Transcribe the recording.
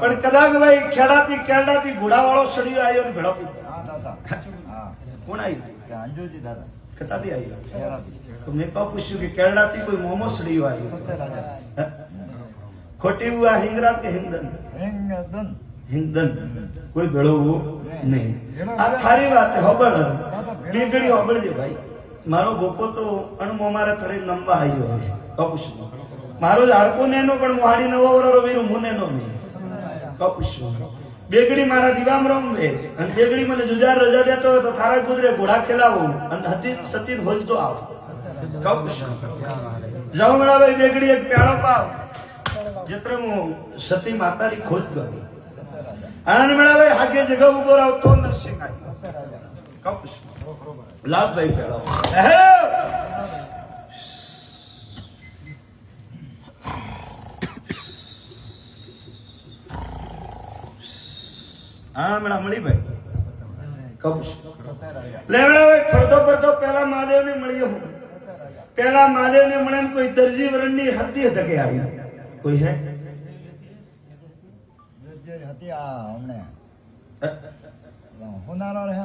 પણ કદાચ ભાઈ ખેડાથી કેરડાથી ઘોડાવાળો સળિયો આવ્યો ને ભેળો પીધો. કોણ આવ્યું? અંજુજી દાદા કટાથી આવ્યો. તો મેં કહું પૂછ્યું કે કેરડાથી કોઈ મોમો સળિયો આવ્યો? ખોટી આ હિંગરાજ કે હિંગદન? હિંગદન. કોઈ ભેળવવું નહીં. આ ખારી વાત હોબળ ટીકડી હોબળજે ભાઈ. મારો ગોપો તો અણમો મારે થોડી નંબા આવ્યો હવે કપુશું. મારો હાડકો નેનો પણ વાડી નવો વરો વીરું મુને નો નહીં કપુશું. બેગડી મારા દીવામ રમવે અને બેગડી મને જુજાર રજા દેતો હોય તો થારા ગુજરે ઘોડા ખેલાવો અને હતી સતી ભોજતો આવ કપુશું. જમણા ભાઈ બેગડી એક પ્યાળો પાવ જેત્ર હું સતી માતાની ખોજ કરી આનંદ મેળા ભાઈ હાકે જગા ઉભો રાવ તો નરસિંહ કપુશું. લાભભાઈ પેલો હા મેળા મળી ભાઈ કપુશ લેવડા ભાઈ ફરતો ફરતો પેલા મહાદેવ ને મળ્યો હું. પેલા મહાદેવ ને મળે કોઈ દરજી વરણ ની હતી ધકે આવી કોઈ હે હતી આ હમણે હોનારો રહે